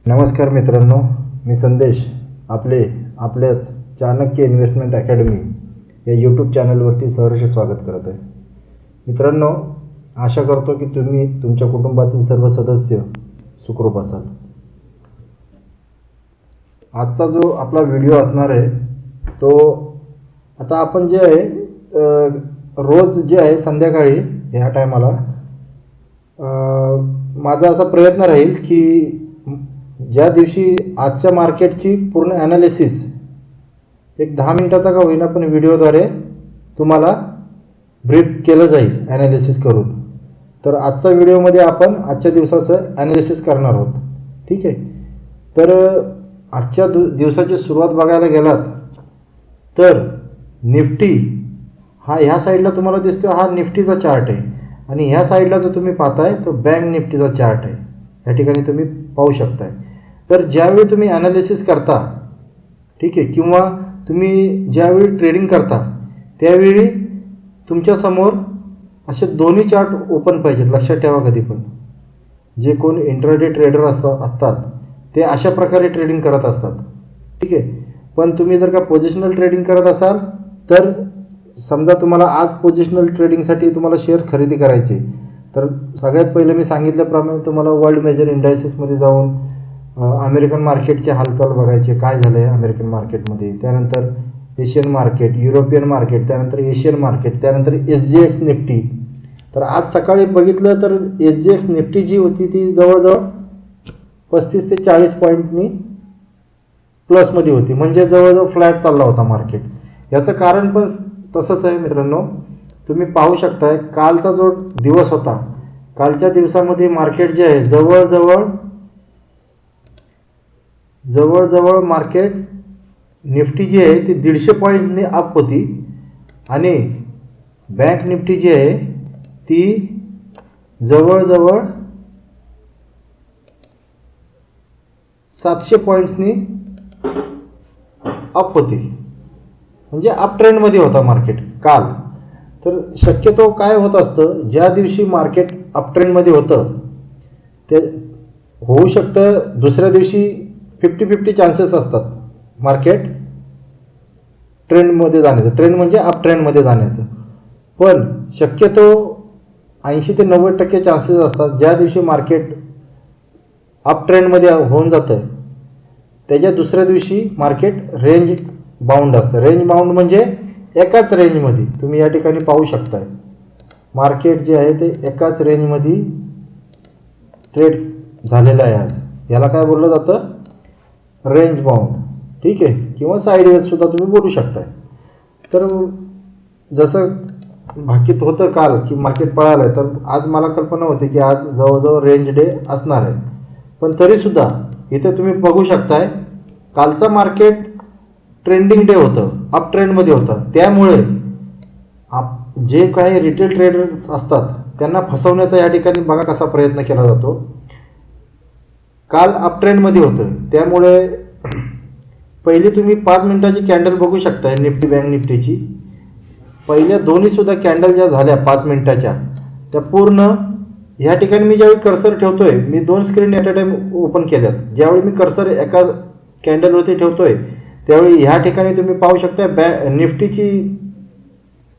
नमस्कार मित्रांनो, मी संदेश आपल्याच चाणक्य इन्व्हेस्टमेंट अकॅडमी या यूट्यूब चॅनलवरती सहर्ष स्वागत करत आहे. मित्रांनो, आशा करतो की तुम्ही तुमच्या कुटुंबातील सर्व सदस्य सुखरूप असाल. आजचा जो आपला व्हिडिओ असणार आहे तो आता आपण जे आहे रोज जे आहे संध्याकाळी ह्या टायमाला माझा असा प्रयत्न राहील की ज्या दिवशी आजच्या मार्केटची पूर्ण ॲनालिसिस एक 10 मिनिटाचा का होईना पण व्हिडिओद्वारे तुम्हाला ब्रीफ केलं जाईल ॲनालिसिस करून. तर आजच्या व्हिडिओमध्ये आपण आजच्या दिवसाचं ॲनालिसिस करणार आहोत. ठीक आहे. तर आजच्या दिवसाची सुरुवात बघायला गेलात तर निफ्टी हा ह्या साईडला तुम्हाला दिसतो, हा निफ्टीचा चार्ट आहे आणि ह्या साईडला जो तुम्ही पाहताय तो बँक निफ्टीचा चार्ट आहे. या ठिकाणी तुम्ही पाहू शकताय. तर ज्यावेळी तुम्ही ॲनालिसिस करता, ठीक आहे, किंवा तुम्ही ज्यावेळी ट्रेडिंग करता त्यावेळी तुमच्यासमोर असे दोन्ही चार्ट ओपन पाहिजेत. लक्षात ठेवा, कधी पण जे कोण इंट्राडे ट्रेडर असतात ते अशा प्रकारे ट्रेडिंग करत असतात. ठीक आहे. पण तुम्ही जर का पोझिशनल ट्रेडिंग करत असाल तर समजा तुम्हाला आज पोझिशनल ट्रेडिंगसाठी तुम्हाला शेअर खरेदी करायचे, तर सगळ्यात पहिलं मी सांगितल्याप्रमाणे तुम्हाला वर्ल्ड मेजर इंडायसिसमध्ये जाऊन अमेरिकन मार्केटचे हालचाल बघायचे, काय झालं आहे अमेरिकन मार्केटमध्ये, त्यानंतर एशियन मार्केट, युरोपियन मार्केट, त्यानंतर एशियन मार्केट, त्यानंतर SGX निफ्टी. तर आज सकाळी बघितलं तर SGX निफ्टी जी होती ती जवळजवळ 35 ते 40 पॉईंटनी प्लसमध्ये होती, म्हणजे जवळजवळ फ्लॅट चालला होता मार्केट. याचं कारण पण तसंच आहे मित्रांनो. तुम्ही पाहू शकताय कालचा जो दिवस होता, कालच्या दिवसामध्ये मार्केट जे आहे जवळजवळ मार्केट निफ्टी जी आहे ती 150 पॉईंटने अप होती आणि बँक निफ्टी जी आहे ती जवळजवळ 700 पॉईंट्सनी अप होती, म्हणजे अप ट्रेंडमध्ये होता मार्केट काल. तर शक्यतो काय होत असतं, ज्या दिवशी मार्केट अप ट्रेंडमध्ये होतं ते होऊ शकतं दुसऱ्या दिवशी 50-50 चान्सेस असतात मार्केट ट्रेंडमध्ये जाण्याचं. ट्रेंड म्हणजे अप ट्रेंडमध्ये जाण्याचं. पण शक्यतो 80 ते 90% चान्सेस असतात ज्या दिवशी मार्केट अप ट्रेंडमध्ये होऊन जातं त्याच्या दुसऱ्या दिवशी मार्केट रेंज बाउंड असतं. रेंज बाउंड म्हणजे एकाच रेंजमध्ये तुम्ही या ठिकाणी पाहू शकताय मार्केट जे आहे ते एकाच रेंजमध्ये ट्रेड झालेलं आहे आज. याला काय बोललं जातं, रेंज बाउंड. ठीक आहे, किंवा साईडवेज सुद्धा तुम्ही बोलू शकताय. तर जसं भाकीत होतं काल की मार्केट पळालं आहे, तर आज मला कल्पना होती की आज जवळजवळ रेंज डे असणार आहे. पण तरीसुद्धा इथे तुम्ही बघू शकताय कालचं मार्केट ट्रेंडिंग डे होतं, अप ट्रेंडमध्ये होतं. त्यामुळे जे काही रिटेल ट्रेडर्स असतात त्यांना फसवण्याचा या ठिकाणी बघा कसा प्रयत्न केला जातो. काल अप ट्रेंडमध्ये होतं त्यामुळे पहिली तुम्ही 5 मिनिटाची कॅन्डल बघू शकताय निफ्टी बँक निफ्टीची. पहिल्या दोन्हीसुद्धा कॅन्डल ज्या झाल्या 5 मिनिटाच्या त्या पूर्ण ह्या ठिकाणी मी ज्यावेळी कर्सर ठेवतोय, मी 2 screen at a time open केल्यात. ज्यावेळी मी कर्सर एका कॅन्डलवरती ठेवतोय त्यावेळी ह्या ठिकाणी तुम्ही पाहू शकता निफ्टीची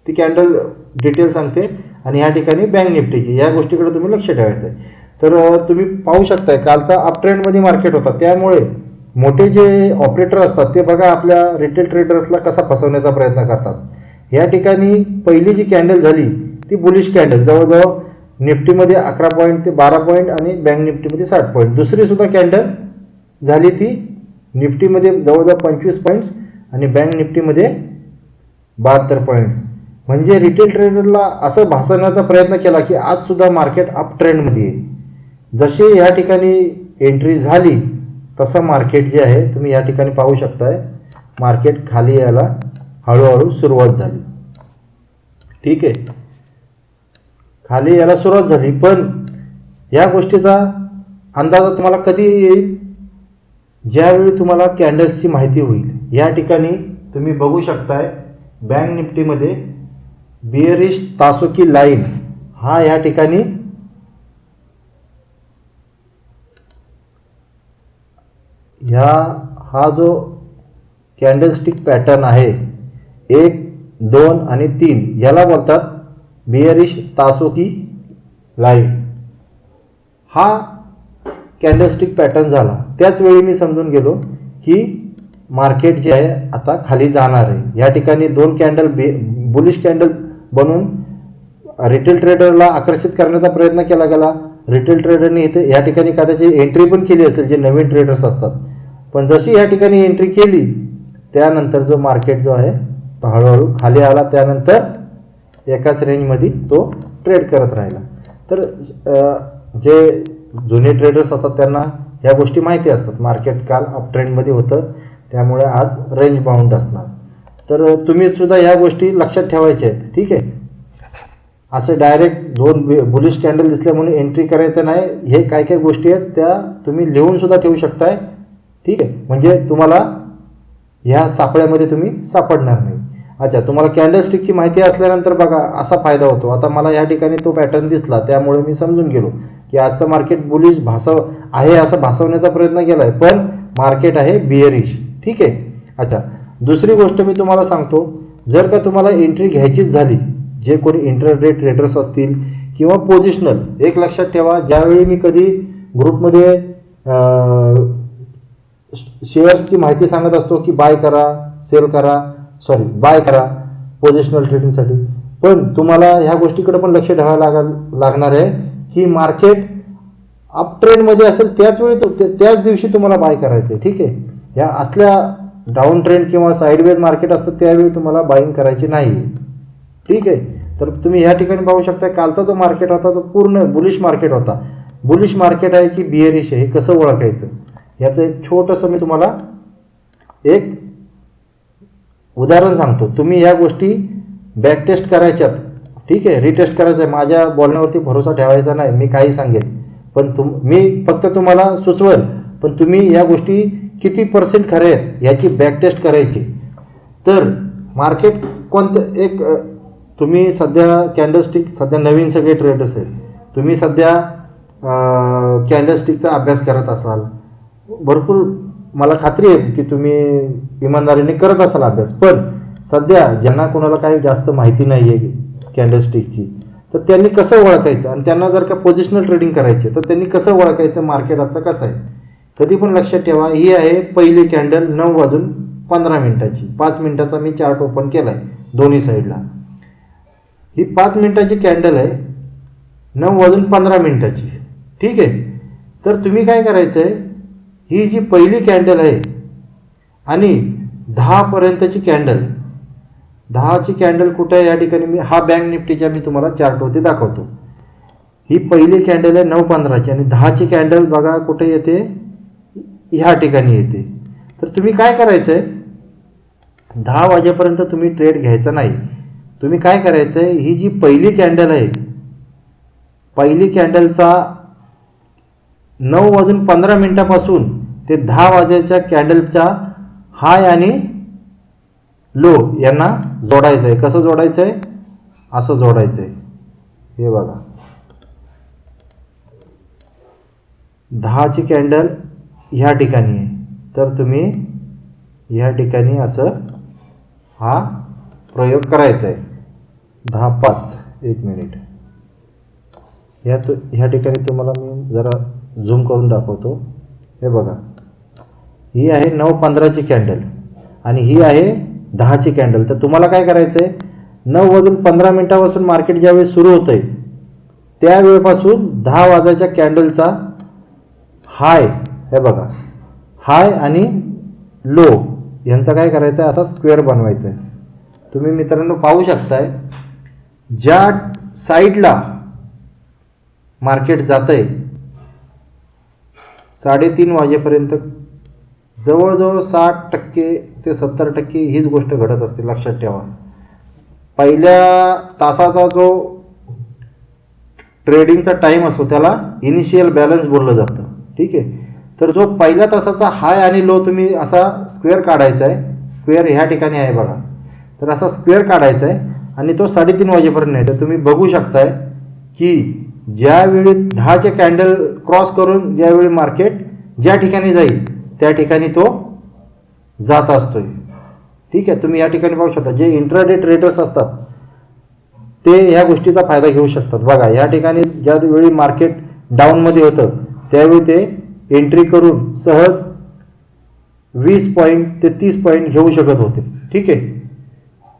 ती कॅन्डल डिटेल सांगते आणि ह्या ठिकाणी बँक निफ्टीची. या गोष्टीकडे तुम्ही लक्ष ठेवायचं आहे. तर तुम्ही पाहू शकताय कालचा अप ट्रेंडमध्ये मार्केट होता. त्यामुळे मोठे जे ऑपरेटर असतात ते बघा आपल्या रिटेल ट्रेडर्सला कसा फसवण्याचा प्रयत्न करतात. या ठिकाणी पहिली जी कॅन्डल झाली ती बुलिश कॅन्डल, जवळजवळ निफ्टीमध्ये 11 पॉईंट ते 12 पॉईंट आणि बँक निफ्टीमध्ये 60 पॉईंट. दुसरीसुद्धा कॅन्डल झाली ती निफ्टीमध्ये जवळजवळ 25 पॉईंट्स आणि बँक निफ्टीमध्ये 72 पॉईंट्स. म्हणजे रिटेल ट्रेडरला असं भासवण्याचा प्रयत्न केला की आजसुद्धा मार्केट अप ट्रेंडमध्ये आहे. जशी या ठिकाणी एंट्री झाली तसं मार्केट जे आहे तुम्ही या ठिकाणी पाहू शकताय मार्केट खाली यायला हळूहळू सुरुवात झाली. ठीक आहे, खाली यायला सुरुवात झाली. पण या गोष्टीचा अंदाज तुम्हाला कधी येईल, ज्यावेळी तुम्हाला कॅन्डल्सची माहिती होईल. या ठिकाणी तुम्ही बघू शकताय बँक निफ्टीमध्ये बिअरिश तासोकी लाईन हा या ठिकाणी हा जो कॅन्डलस्टिक पॅटर्न आहे 1, 2 आणि 3 याला बोलतात बिअरिश तासोकी लाईन. हा कॅन्डलस्टिक पॅटर्न झाला. त्याच वेळी मी समजून गेलो की मार्केट जे आहे आता खाली जाणार आहे. या ठिकाणी 2 कॅन्डल बुलिश कॅन्डल बनवून रिटेल ट्रेडरला आकर्षित करण्याचा प्रयत्न केला गेला. रिटेल ट्रेडरने इथे या ठिकाणी कदाचित एंट्री पण केली असेल, जे नवीन ट्रेडर्स असतात. पण जशी या ठिकाणी एंट्री केली त्यानंतर जो मार्केट जो आहे तो हळूहळू खाली आला. त्यानंतर एकाच रेंजमध्ये तो ट्रेड करत राहिला. तर जे जुने ट्रेडर्स असतात त्यांना ह्या गोष्टी माहिती असतात. मार्केट काल अप ट्रेंडमध्ये होतं, त्यामुळे आज रेंज बाउंड असणार. तर तुम्ही सुद्धा ह्या गोष्टी लक्षात ठेवायच्या आहेत. ठीक आहे, असं डायरेक्ट 2 बुलिश कॅन्डल दिसल्या म्हणून एंट्री करायचं नाही. हे काय काय गोष्टी आहेत त्या तुम्ही लिहून सुद्धा ठेवू शकताय. ठीक आहे, म्हणजे तुम्हाला ह्या सापळ्यामध्ये तुम्ही सापडणार नाही. अच्छा, तुम्हाला कॅन्डलस्टिकची माहिती असल्यानंतर बघा असा फायदा होतो. आता मला या ठिकाणी तो पॅटर्न दिसला, त्यामुळे मी समजून गेलो की आजचं मार्केट बुलिश आहे असं भासवण्याचा प्रयत्न केला आहे, पण मार्केट आहे बिअरिश. ठीक आहे. अच्छा, दुसरी गोष्ट मी तुम्हाला सांगतो, जर का तुम्हाला एंट्री घ्यायचीच झाली, जे कोणी इंटरडे ट्रेडर्स असतील किंवा पोझिशनल, एक लक्षात ठेवा, ज्यावेळी मी कधी ग्रुपमध्ये शेअर्सची माहिती सांगत असतो की बाय करा, बाय करा पोझिशनल ट्रेडिंगसाठी, पण तुम्हाला ह्या गोष्टीकडे पण लक्ष ठेवायला लागणार आहे की मार्केट अप ट्रेंडमध्ये असेल त्याच दिवशी तुम्हाला बाय करायचं आहे. ठीक आहे, ह्या असल्या डाऊन ट्रेंड किंवा साईडवेज मार्केट असतं त्यावेळी तुम्हाला बाईंग करायची नाही. ठीक आहे, तर तुम्ही ह्या ठिकाणी पाहू शकता कालचा जो मार्केट होता तो पूर्ण बुलिश मार्केट होता. बुलिश मार्केट आहे की बिअरिश आहे हे कसं ओळखायचं याचं एक छोटंसं मी तुम्हाला एक उदाहरण सांगतो. तुम्ही या गोष्टी बॅकटेस्ट करायच्यात. ठीक आहे, रिटेस्ट करायचं आहे. माझ्या बोलण्यावरती भरोसा ठेवायचा नाही, मी काही सांगेन पण मी फक्त तुम्हाला सुचवेल, पण तुम्ही या गोष्टी किती % खरे आहेत याची बॅकटेस्ट करायची. तर मार्केट कोणतं एक तुम्ही सध्या कॅन्डलस्टिक सध्या नवीन सगळे ट्रेडर्स आहेत, तुम्ही सध्या कॅन्डलस्टिकचा अभ्यास करत असाल, भरपूर मला खात्री आहे की तुम्ही इमानदारीने करत असाल अभ्यास. पण सध्या ज्यांना कोणाला काही जास्त माहिती नाही आहे कॅन्डलस्टिकची, तर त्यांनी कसं ओळखायचं, आणि त्यांना जर का पोझिशनल ट्रेडिंग करायचे तर त्यांनी कसं ओळखायचं मार्केट आता कसं आहे. कधी पण लक्षात ठेवा, ही आहे पहिली कॅन्डल 9:15 5 मिनिटाचा मी चार्ट ओपन केला आहे दोन्ही साईडला. ही 5 मिनिटाची कॅन्डल आहे 9:15. ठीक आहे, तर तुम्ही काय करायचं आहे, ही जी पहिली कॅन्डल आहे आणि 10 पर्यंतची कॅन्डल, 10ची कॅन्डल कुठे आहे या ठिकाणी मी हा बँक निफ्टीच्या मी तुम्हाला चार्टवरती दाखवतो. ही पहिली कॅन्डल आहे 9:15 आणि 10ची कॅन्डल बघा कुठे येते, ह्या ठिकाणी येते. तर तुम्ही काय करायचं आहे, 10 वाजेपर्यंत तुम्ही ट्रेड घ्यायचा नाही. तुम्ही काय करायचं आहे, ही जी पहिली कॅन्डल आहे, पहिली कॅन्डलचा 9:15 ते 10 वाजेच्या कॅन्डलच्या हाय आणि लो यांना जोडायचं आहे. कसं जोडायचं आहे, असं जोडायचं आहे. हे बघा 10ची कॅन्डल ह्या ठिकाणी आहे, तर तुम्ही ह्या ठिकाणी असं हा प्रयोग करायचा आहे. 10:05 1 मिनिट ह्या ठिकाणी तुम्हाला मी जरा झूम करून दाखवतो. हे बघा, ही आहे 9:15ची कॅन्डल आणि ही आहे 10ची कॅन्डल. तर तुम्हाला काय करायचं आहे, 9:15 मार्केट ज्यावेळी सुरू होतं आहे त्यावेळेपासून 10 वाजायच्या कॅन्डलचा हाय, हे बघा हाय आणि लो यांचा काय करायचं आहे, असा स्क्वेअर बनवायचा आहे. तुम्ही मित्रांनो पाहू शकताय, ज्या साईडला मार्केट जात आहे 3:30 वाजेपर्यंत जवळजवळ 60% ते 70% हीच गोष्ट घडत असते. लक्षात ठेवा, पहिल्या तासाचा जो ट्रेडिंगचा टाईम असतो त्याला इनिशियल बॅलन्स बोललं जातं. ठीक आहे, तर जो पहिल्या तासाचा हाय आणि लो तुम्ही असा स्क्वेअर काढायचा आहे. स्क्वेअर ह्या ठिकाणी आहे बघा, तर असा स्क्वेअर काढायचा आहे आणि तो 3:30 वाजेपर्यंत आहे. तर तुम्ही बघू शकताय की ज्यावेळी 10चे कॅन्डल क्रॉस करून ज्यावेळी मार्केट ज्या ठिकाणी जाईल त्या ठिकाणी तो जात असतोय. ठीक आहे, तुम्ही या ठिकाणी पाहू शकता जे इंट्राडे ट्रेडर्स असतात ते ह्या गोष्टीचा फायदा घेऊ शकतात. बघा या ठिकाणी ज्या वेळी मार्केट डाऊनमध्ये होतं त्यावेळी ते एंट्री करून सहज 20 पॉईंट ते 30 पॉईंट घेऊ शकत होते. ठीक आहे,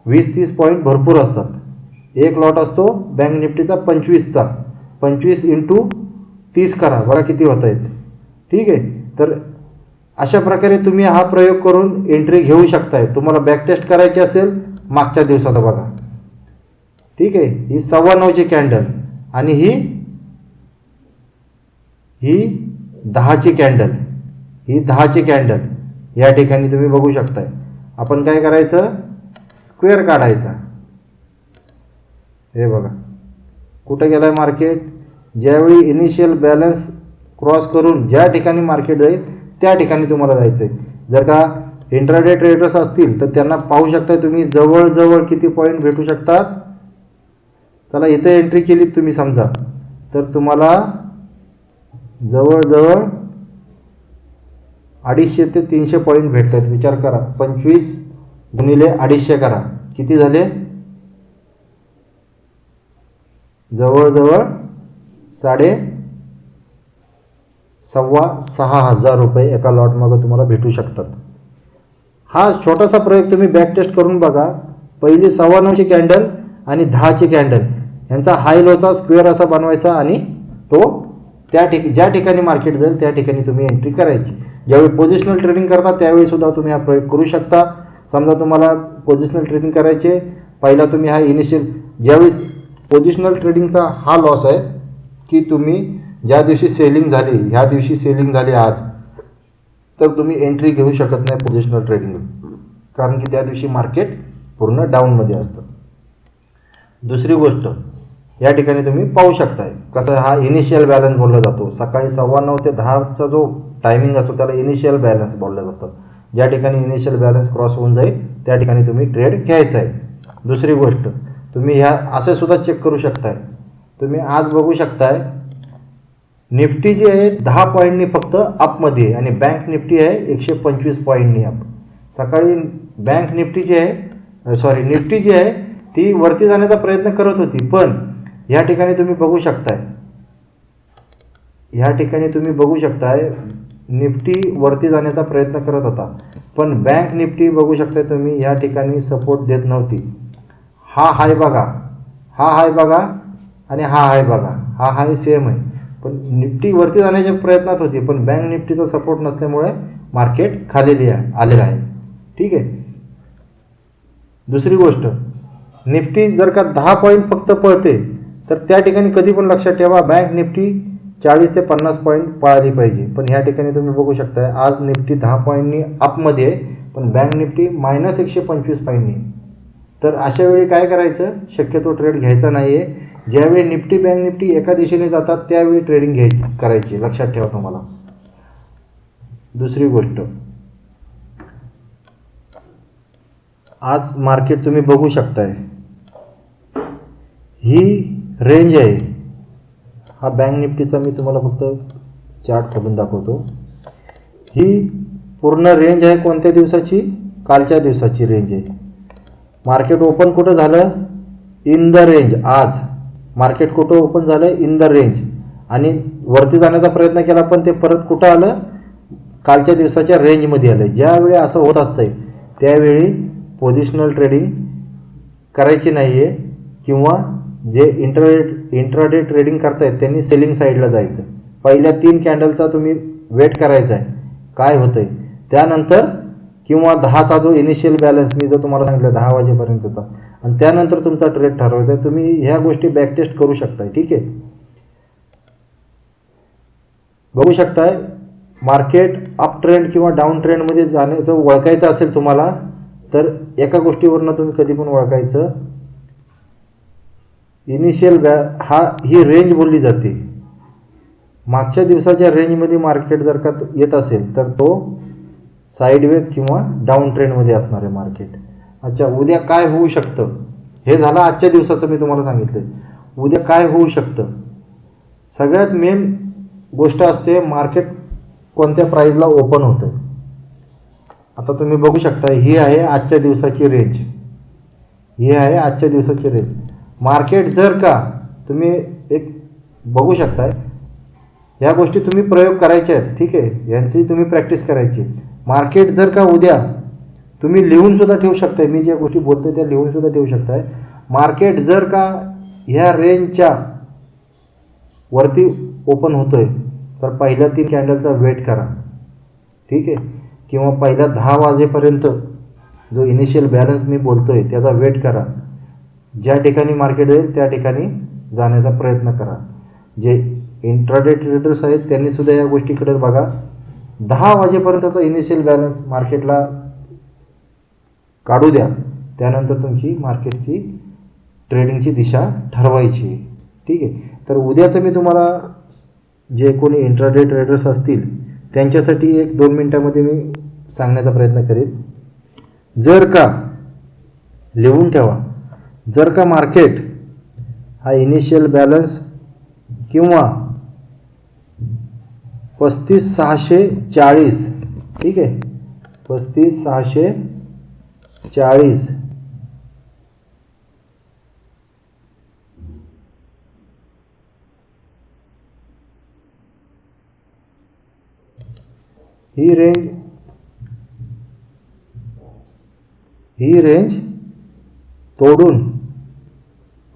20-30 पॉईंट भरपूर असतात. एक लॉट असतो बँक निफ्टीचा 25चा, 25 × 30 करा, बघा किती होत आहेत. ठीक आहे, तर अशा प्रकारे तुम्ही हा प्रयोग करून एंट्री घेऊ शकताय. तुम्हाला बॅक टेस्ट करायची असेल मागच्या दिवसाचा बघा. ठीक आहे, ही 9:15ची कॅन्डल आणि ही 10ची कॅन्डल, ही 10ची कॅन्डल या ठिकाणी तुम्ही बघू शकताय. आपण काय करायचं, स्क्वेअर काढायचा. हे बघा कुठे गेलाय मार्केट, ज्यावेळी इनिशियल बॅलन्स क्रॉस करून ज्या ठिकाणी मार्केट जाईल त्या ठिकाणी तुम्हाला जायचं आहे. जर का इंट्राडे ट्रेडर्स असतील तर त्यांना पाहू शकता तुम्ही जवळजवळ किती पॉईंट भेटू शकतात. चला इथे एंट्री केली तुम्ही समजा तर तुम्हाला जवळजवळ 250 ते 300 पॉईंट भेटतात. विचार करा, 25 × 250 करा, किती झाले, जवळजवळ 5,500 रुपये एका लॉटमागं तुम्हाला भेटू शकतात. हा छोटासा प्रयोग तुम्ही बॅक टेस्ट करून बघा. पहिली 9:15ची कॅन्डल आणि 10ची कॅन्डल यांचा हाय लोचा स्क्वेअर असा बनवायचा आणि तो ज्या ठिकाणी मार्केट जाईल त्या ठिकाणी तुम्ही एंट्री करायची. ज्यावेळी पोझिशनल ट्रेडिंग करता त्यावेळी सुद्धा तुम्ही हा प्रयोग करू शकता. समजा तुम्हाला पोझिशनल ट्रेडिंग करायचे, पहिला तुम्ही हा इनिशियल ज्यावेळी पोझिशनल ट्रेडिंगचा हा लॉस आहे की तुम्ही ज्या दिवशी सेलिंग झाली, ह्या दिवशी सेलिंग झाली आज, तर तुम्ही एंट्री घेऊ शकत नाही पोझिशनल ट्रेडिंग, कारण की त्या दिवशी मार्केट पूर्ण डाऊनमध्ये असतं. दुसरी गोष्ट या ठिकाणी तुम्ही पाहू शकताय कसं हा इनिशियल बॅलन्स बोलला जातो. सकाळी 9:15 ते 10चा जो टायमिंग असतो त्याला इनिशियल बॅलन्स बोललं जातं. ज्या ठिकाणी इनिशियल बॅलन्स क्रॉस होऊन जाईल त्या ठिकाणी तुम्ही ट्रेड घ्यायचा आहे. दुसरी गोष्ट तुम्ही ह्या असे सुद्धा चेक करू शकताय. तुम्ही आज बघू शकताय निफ्टी जी आहे 10 पॉईंटनी फक्त अपमध्ये आहे आणि बँक निफ्टी आहे 125 पॉईंटनी अप. सकाळी बँक निफ्टी जी आहे निफ्टी जी आहे ती वरती जाण्याचा प्रयत्न करत होती, पण ह्या ठिकाणी तुम्ही बघू शकताय निफ्टी वरती जाण्याचा प्रयत्न करत होता, पण बँक निफ्टी बघू शकताय तुम्ही या ठिकाणी सपोर्ट देत नव्हती. हा हाय बघा, हा हाय बघा आणि हा हाय बघा, हा हाय सेम आहे, पण निफ्टी वरती जाण्याच्या प्रयत्नात होती, पण बँक निफ्टीचा सपोर्ट नसल्यामुळे मार्केट खाली आलेलं आहे. ठीक आहे, दुसरी गोष्ट निफ्टी जर का 10 पॉईंट फक्त पळते तर त्या ठिकाणी कधी पण लक्षात ठेवा बँक निफ्टी 40 ते 50 पॉईंट पळाली पाहिजे. पण ह्या ठिकाणी तुम्ही बघू शकता आज निफ्टी 10 पॉईंटनी अपमध्ये आहे, पण बँक निफ्टी -125 पॉईंटनी. तर अशा वेळी काय करायचं, शक्यतो ट्रेड घ्यायचा नाही आहे. ज्यावेळी निफ्टी बँक निफ्टी एका दिशेने जातात त्यावेळी ट्रेडिंग करायची, लक्षात ठेवा तुम्हाला. दुसरी गोष्ट आज मार्केट तुम्ही बघू शकताय ही रेंज आहे. हा बँक निफ्टीचा मी तुम्हाला फक्त चार्ट खोलून दाखवतो. ही पूर्ण रेंज आहे कोणत्या दिवसाची, कालच्या दिवसाची रेंज आहे. मार्केट ओपन कुठं झालं, इन द रेंज. आज मार्केट कुठं ओपन झालं, इन द रेंज, आणि वरती जाण्याचा प्रयत्न केला पण ते परत कुठं आलं, कालच्या दिवसाच्या रेंजमध्ये आलं. ज्यावेळी असं होत असतंय त्यावेळी पोझिशनल ट्रेडिंग करायची नाही आहे, किंवा जे इंट्राडे ट्रेडिंग करतायत त्यांनी सेलिंग साईडला जायचं. पहिल्या 3 कॅन्डलचा तुम्ही वेट करायचा आहे काय होतंय, त्यानंतर किंवा 10चा जो इनिशियल बॅलन्स मी जर तुम्हाला सांगितलं 10 वाजेपर्यंतचा, आणि त्यानंतर तुमचा ट्रेड ठरवायचा आहे. तुम्ही ह्या गोष्टी बॅक टेस्ट करू शकताय. ठीक आहे, बघू शकताय मार्केट अप ट्रेंड किंवा डाऊन ट्रेंडमध्ये जाण्याचं ओळखायचं असेल तुम्हाला तर एका गोष्टीवरनं तुम्ही कधी पण ओळखायचं, इनिशियल ही रेंज बोलली जाते. मागच्या दिवसाच्या रेंजमध्ये मार्केट जर का येत असेल तर तो साईडवेज किंवा डाऊन ट्रेंडमध्ये असणार आहे मार्केट. अच्छा, उद्या काय होऊ शकतं हे झालं आजच्या दिवसाचं मी तुम्हाला सांगितलं. उद्या काय होऊ शकतं, सगळ्यात मेन गोष्ट असते मार्केट कोणत्या प्राईजला ओपन होतं. आता तुम्ही बघू शकता, ही आहे आजच्या दिवसाची रेंज, ही आहे आजच्या दिवसाची रेंज. मार्केट जर का तुम्ही एक बघू शकताय, ह्या गोष्टी तुम्ही प्रयोग करायचे आहेत, ठीक आहे, यांची तुम्ही प्रॅक्टिस करायची. मार्केट जर का उद्या तुम्ही लिहून सुद्धा ठेवू शकताय, मी ज्या गोष्टी बोलतोय त्या लिहून सुद्धा ठेवू शकताय. मार्केट जर का ह्या रेंजच्या वरती ओपन होतोय तर पहिल्या 3 कॅन्डलचा वेट करा, ठीक आहे, किंवा पहिल्या 10 वाजेपर्यंत जो इनिशियल बॅलन्स मी बोलतोय त्याचा वेट करा. ज्या ठिकाणी मार्केट येईल त्या ठिकाणी जाण्याचा प्रयत्न करा. जे इंट्राडे ट्रेडर्स आहेत त्यांनी सुद्धा या गोष्टीकडे बघा. 10 वाजेपर्यंतचा इनिशियल बॅलन्स मार्केटला काढू द्या, त्यानंतर तुमची मार्केटची ट्रेडिंगची दिशा ठरवायची, ठीक आहे. तर उद्याचं मी तुम्हाला जे कोणी इंट्राडे ट्रेडर्स असतील त्यांच्यासाठी 1-2 मिनटामध्ये मी सांगण्याचा प्रयत्न करेन. जर का लिहून ठेवा, जर का मार्केट हा इनिशियल बॅलन्स किंवा 35,640, ठीक आहे, 35,640 ही रेंज तोडून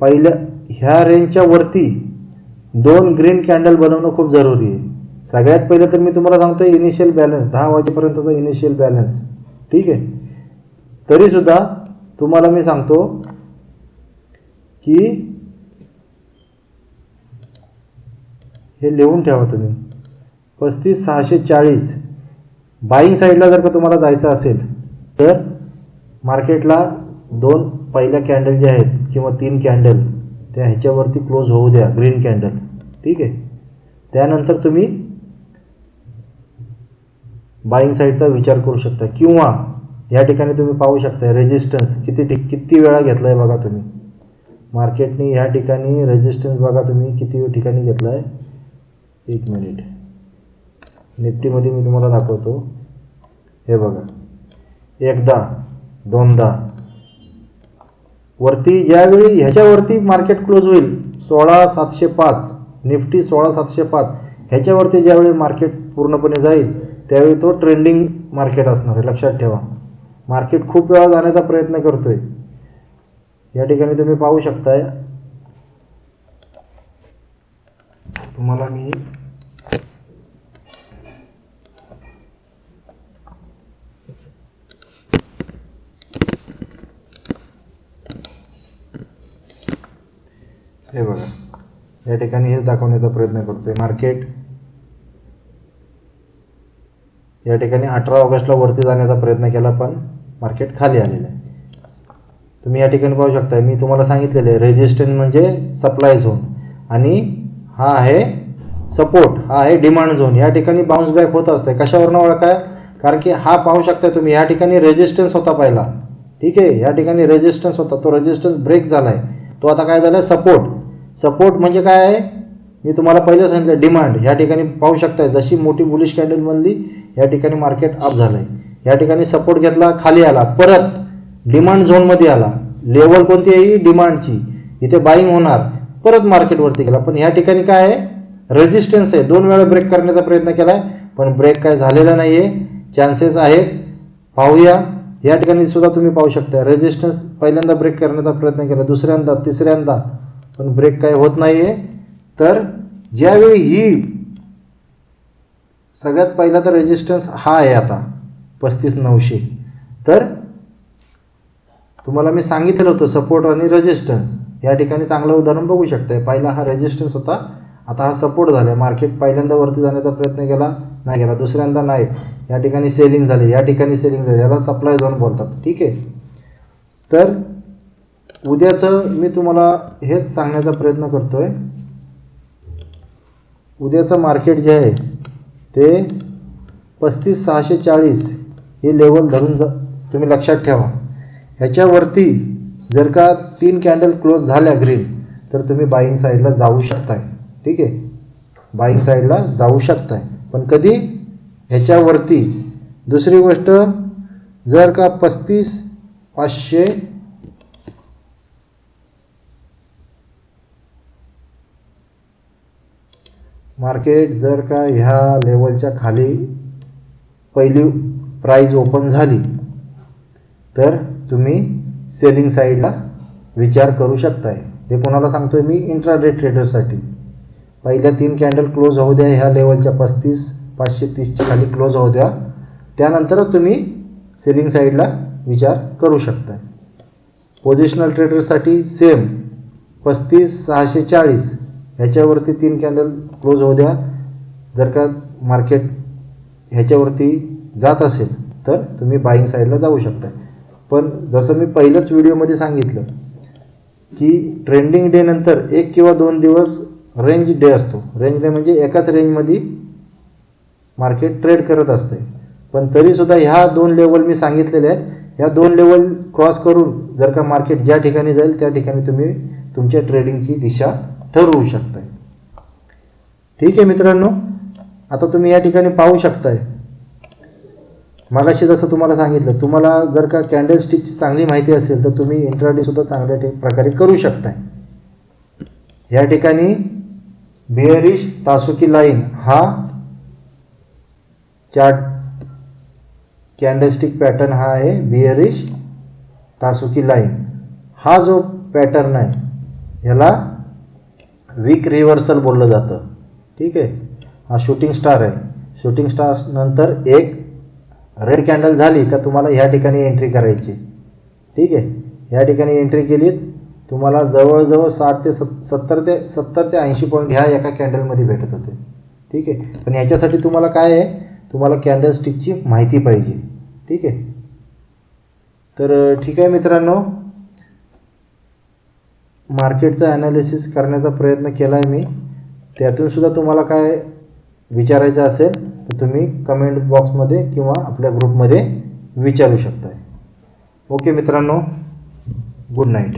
पहिल्या ह्या रेंजच्या वरती 2 ग्रीन कॅन्डल बनवणं खूप जरुरी आहे. सगळ्यात पहिलं तर मी तुम्हाला सांगतो इनिशियल बॅलन्स 10 वाजेपर्यंतचा इनिशियल बॅलन्स, ठीक आहे. तरीसुद्धा तुम्हाला मी सांगतो की हे लिहून ठेवा तुम्ही. 35,640 बाईंग साईडला जर का तुम्हाला जायचं असेल तर मार्केटला 2 पहिल्या कॅन्डल जे आहेत किंवा 3 कॅन्डल त्या ह्याच्यावरती क्लोज होऊ द्या, ग्रीन कॅन्डल, ठीक आहे. त्यानंतर तुम्ही बाईंग साईडचा विचार करू शकता. किंवा या ठिकाणी तुम्ही पाहू शकता रेजिस्टन्स किती वेळा घेतला आहे बघा तुम्ही. मार्केटने ह्या ठिकाणी रेजिस्टन्स बघा तुम्ही किती ठिकाणी घेतला आहे. 1 मिनिट, निफ्टीमध्ये मी तुम्हाला दाखवतो. हे बघा, 1दा 2दा वरती, ज्यावेळी ह्याच्यावरती मार्केट क्लोज होईल 16,705, निफ्टी 16,705 ह्याच्यावरती ज्यावेळी मार्केट पूर्णपणे जाईल त्यावेळी तो ट्रेंडिंग मार्केट असणार आहे, लक्षात ठेवा. मार्केट खूप वेळा जाण्याचा प्रयत्न करतोय. या ठिकाणी तुम्ही पाहू शकताय, तुम्हाला मी हे बघा, या ठिकाणी हेच दाखवण्याचा प्रयत्न करतोय. मार्केट या ठिकाणी 18 ऑगस्टला वरती जाण्याचा प्रयत्न केला पण मार्केट खाली आलेलं आहे. तुम्ही या ठिकाणी पाहू शकता, मी तुम्हाला सांगितलेलं आहे रेजिस्टन्स म्हणजे सप्लाय झोन आणि हा आहे सपोर्ट, हा आहे डिमांड झोन. या ठिकाणी बाउन्स बॅक होत असते. कशावरनं ओळखाय? कारण की हा पाहू शकता तुम्ही, या ठिकाणी रेजिस्टन्स होता पहिला, ठीक आहे, या ठिकाणी रेजिस्टन्स होता, तो रेजिस्टन्स ब्रेक झाला आहे, तो आता काय झाला सपोर्ट. सपोर्ट म्हणजे काय आहे मी तुम्हाला पहिलं सांगितलं, डिमांड. या ठिकाणी पाहू शकता जशी मोठी बुलिश कॅन्डल बनली या ठिकाणी मार्केट अप झालं आहे. या ठिकाणी सपोर्ट घेतला, खाली आला, परत डिमांड झोनमध्ये आला. लेवल कोणती आहे? डिमांडची. इथे बाईंग होणार, परत मार्केटवरती गेला. पण या ठिकाणी काय आहे? रेजिस्टन्स आहे. 2 वेळा ब्रेक करण्याचा प्रयत्न केला आहे पण ब्रेक काय झालेला नाही आहे. चान्सेस आहेत, पाहूया. या ठिकाणी सुद्धा तुम्ही पाहू शकता रेजिस्टन्स पहिल्यांदा ब्रेक करण्याचा प्रयत्न केला, दुसऱ्यांदा, तिसऱ्यांदा, पण ब्रेक काय होत नाही आहे. तर ज्यावेळी ही सगळ्यात पहिला तर रेजिस्टन्स हा आहे आता 35,900. तर तुम्हाला मी सांगितलं होतं सपोर्ट आणि रेजिस्टन्स. या ठिकाणी चांगलं उदाहरण बघू शकताय. पहिला हा रेजिस्टन्स होता, आता हा सपोर्ट झाला. मार्केट पहिल्यांदा वरती जाण्याचा प्रयत्न केला, नाही केला. दुसऱ्यांदा नाही, या ठिकाणी सेलिंग झाली, या ठिकाणी सेलिंग झाली. याला सप्लाय झोन बोलतात, ठीक आहे. तर उद्याचं मी तुम्हाला हेच सांगण्याचा प्रयत्न करतोय. उद्याचं मार्केट जे आहे ते 35,640 हे लेवल धरून तुम्ही लक्षात ठेवा. ह्याच्यावरती जर का 3 कॅन्डल क्लोज झाल्या ग्रीन तर तुम्ही बाईंग साईडला जाऊ शकताय, ठीक आहे, बाईंग साईडला जाऊ शकताय. पण कधी? ह्याच्यावरती. दुसरी गोष्ट, जर का 35,500 मार्केट जर का ह्या लेवलच्या खाली पहिली प्राइस ओपन झाली तर तुम्ही सेलिंग साईडला विचार करू शकताय. हे कोणाला सांगतोय मी? इंट्राडे ट्रेडरसाठी. पहिल्या 3 कॅन्डल क्लोज होऊ द्या, ह्या लेवलच्या 35,530च्या खाली क्लोज होऊ द्या, त्यानंतरच तुम्ही सेलिंग साईडला विचार करू शकताय. पोझिशनल ट्रेडरसाठी सेम 35,640 ह्याच्यावरती 3 कॅन्डल क्लोज होऊ द्या. जर का मार्केट ह्याच्यावरती जात असेल तर तुम्ही बाईंग साईडला जाऊ शकता. पण जसं मी पहिल्याच व्हिडिओमध्ये सांगितलं की ट्रेंडिंग डे नंतर 1 किंवा 2 दिवस रेंज डे असतो. रेंज डे म्हणजे एकाच रेंजमध्ये मार्केट ट्रेड करत असते. पण तरीसुद्धा ह्या 2 लेवल मी सांगितलेले आहेत, ह्या 2 लेवल क्रॉस करून जर का मार्केट ज्या ठिकाणी जाईल त्या ठिकाणी तुम्ही तुमच्या ट्रेडिंगची दिशा ठरवू शकताय. ठीक आहे मित्रांनो, आता तुम्ही या ठिकाणी पाहू शकताय, मगाशी जसं तुम्हाला सांगितलं, तुम्हाला जर का कॅन्डल स्टिकची चांगली माहिती असेल तर तुम्ही इंट्राडे सुद्धा चांगल्या प्रकारे करू शकताय. या ठिकाणी बिअरिश तासुकी लाईन हा चार्ट कॅन्डलस्टिक पॅटर्न हा आहे बिअरिश तासुकी लाईन. हा जो पॅटर्न आहे याला वीक रिव्हर्सल बोललं जातं. ठीक आहे, हा शूटिंग स्टार आहे. शूटिंग स्टार नंतर एक रेड कॅन्डल झाली का तुम्हाला ह्या ठिकाणी एंट्री करायची. ठीक आहे, ह्या ठिकाणी एंट्री केलीत तुम्हाला जवळजवळ 70 ते 80 पॉईंट ह्या एका कॅन्डलमध्ये भेटत होते. ठीक आहे, पण ह्याच्यासाठी तुम्हाला काय आहे, तुम्हाला कॅन्डल स्टिकची माहिती पाहिजे. ठीक आहे, तर ठीक आहे मित्रांनो, मार्केटचा ॲनालिसिस करण्याचा प्रयत्न केला आहे मी. त्यातून सुद्धा तुम्हाला काय विचारायचं असेल तर तुम्ही कमेंट बॉक्समध्ये किंवा आपल्या ग्रुपमध्ये विचारू शकता. ओके मित्रांनो, गुड नाईट.